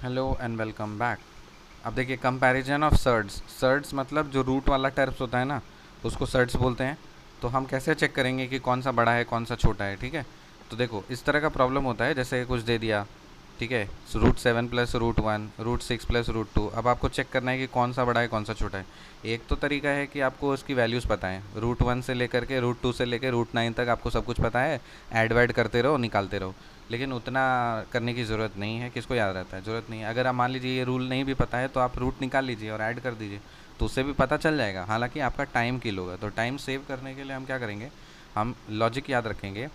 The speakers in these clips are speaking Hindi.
Hello and welcome back. अब देखिए कंपैरिजन ऑफ सर्ड्स। सर्ड्स मतलब जो रूट वाला टर्म्स होता है ना, उसको सर्ड्स बोलते हैं। तो हम कैसे चेक करेंगे कि कौन सा बड़ा है कौन सा छोटा है, ठीक है। तो देखो इस तरह का प्रॉब्लम होता है, जैसे कुछ दे दिया, ठीक है, root 7 plus root 1, root 6 plus root 2। अब आपको चेक करना है कि कौन सा बड़ा है कौन सा छोटा है। एक तो तरीका है कि आपको उसकी वैल्यूज़ पता है, रूट 1 से लेकर के रूट 2 से लेकर रूट 9 तक आपको सब कुछ पता है, ऐड वैड करते रहो निकालते रहो। लेकिन उतना करने की ज़रूरत नहीं है, किसको याद रहता है, ज़रूरत नहीं है। अगर आप मान लीजिए ये रूल नहीं भी पता है तो आप रूट निकाल लीजिए और ऐड कर दीजिए, तो उससे भी पता चल जाएगा। हालांकि आपका टाइम किल होगा, तो टाइम सेव करने के लिए हम क्या करेंगे, हम लॉजिक याद रखेंगे।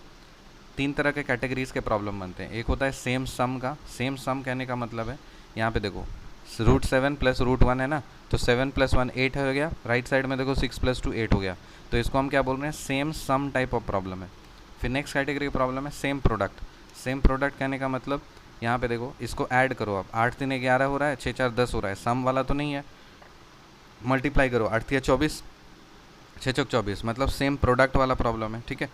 तीन तरह के कैटेगरीज के प्रॉब्लम बनते हैं। एक होता है सेम सम का। सेम सम कहने का मतलब है, यहाँ पे देखो रूट 7 प्लस रूट 1 है ना, तो 7 प्लस 1 8 हो गया। राइट साइड में देखो 6 प्लस 2 8 हो गया। तो इसको हम क्या बोल रहे हैं, same sum type of problem है। फिर नेक्स्ट कैटेगरी की प्रॉब्लम है सेम प्रोडक्ट। सेम प्रोडक्ट कहने का मतलब, यहाँ पे देखो इसको ऐड करो, आप 8 3 11 हो रहा है, 6 4 10 हो रहा है, सम वाला तो नहीं है। मल्टीप्लाई करो, 8 3 24, 6 चौक 24, मतलब सेम प्रोडक्ट वाला प्रॉब्लम है, ठीक है।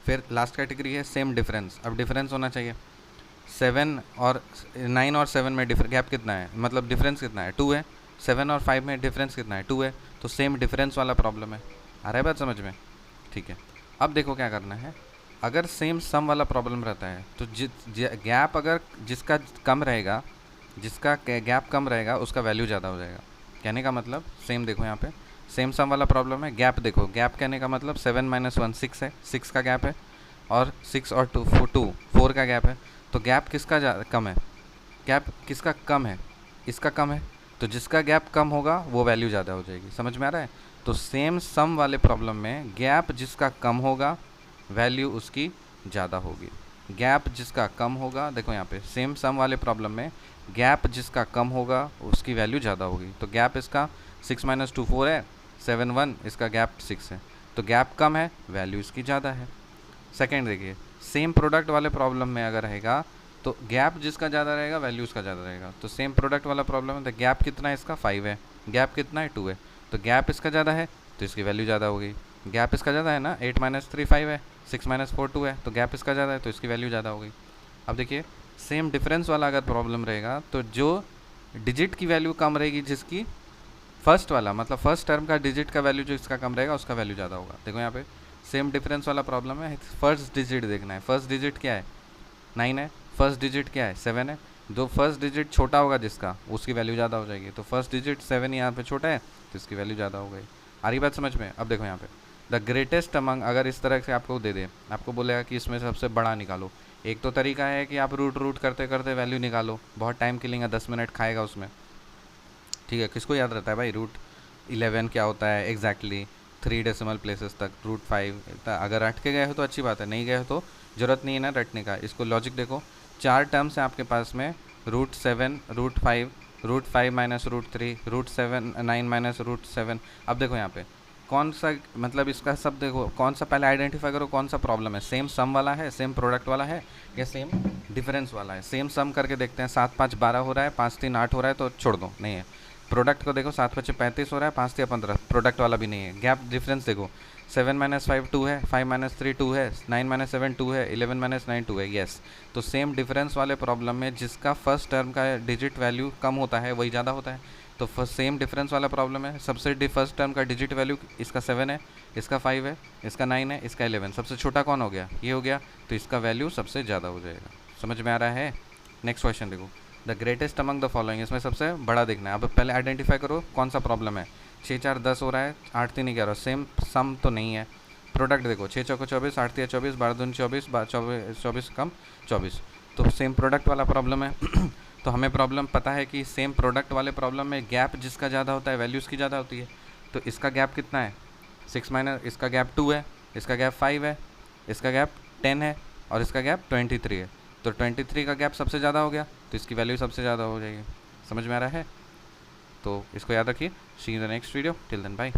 फिर लास्ट कैटेगरी है सेम डिफरेंस। अब डिफरेंस होना चाहिए। 9 और 7 में गैप कितना है, मतलब डिफरेंस कितना है, 2 है। 7 और 5 में डिफरेंस कितना है, 2 है। तो सेम डिफरेंस वाला प्रॉब्लम है। आ रहा है बात समझ में, ठीक है। अब देखो क्या करना है, अगर सेम सम वाला प्रॉब्लम रहता है तो गैप अगर जिसका कम रहेगा, जिसका गैप कम रहेगा उसका वैल्यू ज़्यादा हो जाएगा। कहने का मतलब सेम, देखो यहाँ पे सेम सम वाला प्रॉब्लम है, गैप देखो, गैप कहने का मतलब 7 - 1 6 है, 6 का गैप है, और 6 और 2 4 का गैप है। तो गैप किसका कम है, गैप किसका कम है, इसका कम है। तो जिसका गैप कम होगा वो वैल्यू ज़्यादा हो जाएगी। समझ में आ रहा है। तो सेम सम वाले प्रॉब्लम में गैप जिसका कम होगा वैल्यू उसकी ज़्यादा होगी। गैप जिसका कम होगा, देखो यहाँ पे सेम सम वाले प्रॉब्लम में गैप जिसका कम होगा उसकी वैल्यू ज़्यादा होगी। तो गैप इसका 6 - 2 4 है, 7 1, इसका गैप 6 है। तो गैप कम है, वैल्यू इसकी ज़्यादा है। सेकेंड देखिए, सेम प्रोडक्ट वाले प्रॉब्लम में अगर रहेगा तो गैप जिसका ज़्यादा रहेगा वैल्यू उसका ज़्यादा रहेगा। तो सेम प्रोडक्ट वाला प्रॉब्लम है, तो गैप कितना है इसका 5 है, गैप कितना है 2 है। तो गैप इसका ज़्यादा है तो इसकी वैल्यू ज़्यादा हो गई। गैप इसका ज़्यादा है ना, 8 - 3 5 है, 6 - 4 2 है, तो गैप इसका ज़्यादा है तो इसकी वैल्यू ज़्यादा हो गई। अब देखिए सेम डिफरेंस वाला अगर प्रॉब्लम रहेगा तो जो डिजिट की वैल्यू कम रहेगी, जिसकी फर्स्ट वाला मतलब फर्स्ट टर्म का डिजिट का वैल्यू जो इसका कम रहेगा उसका वैल्यू ज़्यादा होगा। देखो यहाँ पे सेम डिफरेंस वाला प्रॉब्लम है, फर्स्ट डिजिट देखना है। फर्स्ट डिजिट क्या है, 9 है। फर्स्ट डिजिट क्या है, 7 है। दो फर्स्ट डिजिट छोटा होगा जिसका, उसकी वैल्यू ज़्यादा हो जाएगी। तो फर्स्ट डिजिट 7 यहाँ पे छोटा है तो इसकी वैल्यू ज़्यादा हो गई। आ रही बात समझ में। अब देखो यहाँ पे द ग्रेटेस्ट अमंग, अगर इस तरह से आपको दे दे, आपको बोलेगा कि इसमें सबसे बड़ा निकालो। एक तो तरीका है कि आप रूट रूट करते करते वैल्यू निकालो, बहुत टाइम किलिंग 10 मिनट खाएगा उसमें, ठीक है। किसको याद रहता है भाई रूट 11 क्या होता है एग्जैक्टली, 3 डेसिमल प्लेसेस तक, रूट 5। अगर रट के गए हो तो अच्छी बात है, नहीं गए हो तो ज़रूरत नहीं है ना रटने का। इसको लॉजिक देखो, 4 टर्म्स हैं आपके पास में, root 7 root 5, root 5 minus root 3, root 9 minus root 7। अब देखो यहाँ पे कौन सा, मतलब इसका सब देखो कौन सा, पहले आइडेंटिफाई करो कौन सा प्रॉब्लम है, सेम सम वाला है, सेम प्रोडक्ट वाला है, या सेम डिफरेंस वाला है। सेम सम करके देखते हैं, 7 5 12 हो रहा है, 5 3 8 हो रहा है तो छोड़ दो, नहीं है। प्रोडक्ट को देखो, 7 5 35 हो रहा है, 5 3 15, प्रोडक्ट वाला भी नहीं है। गैप डिफरेंस देखो, 7 - 5 2 है, 5 - 3 2 है, 9 - 7 2 है, 11 - 9 2 है, यस। तो सेम डिफरेंस वाले प्रॉब्लम में जिसका फर्स्ट टर्म का डिजिट वैल्यू कम होता है वही ज़्यादा होता है। तो फर्स्ट सेम डिफरेंस वाला प्रॉब्लम है, सबसे फर्स्ट टर्म का डिजिट वैल्यू इसका 7 है, इसका 5 है, इसका 9 है, इसका 11। सबसे छोटा कौन हो गया, ये हो गया, तो इसका वैल्यू सबसे ज़्यादा हो जाएगा। समझ में आ रहा है। नेक्स्ट क्वेश्चन देखो, the greatest among the following, इसमें सबसे बड़ा देखना है। अब पहले आइडेंटिफाई करो कौन सा प्रॉब्लम है। 6 4 10 हो रहा है, 8 3 11, सेम सम तो नहीं है। प्रोडक्ट देखो, 6 चौको 24, 8 3 24, 12 दूनी 24, 24 कम 24, तो सेम प्रोडक्ट वाला प्रॉब्लम है। तो हमें प्रॉब्लम पता है कि सेम प्रोडक्ट वाले प्रॉब्लम में गैप जिसका ज़्यादा होता है वैल्यू उसकी ज़्यादा होती है। तो इसका गैप कितना है, 6 माइनस, इसका गैप 2 है, इसका गैप 5 है, इसका गैप 10 है, और इसका गैप 23 है। तो 23 का गैप सबसे ज़्यादा हो गया तो इसकी वैल्यू सबसे ज़्यादा हो जाएगी। समझ में आ रहा है। तो इसको याद रखिए। See in the next video, till then bye.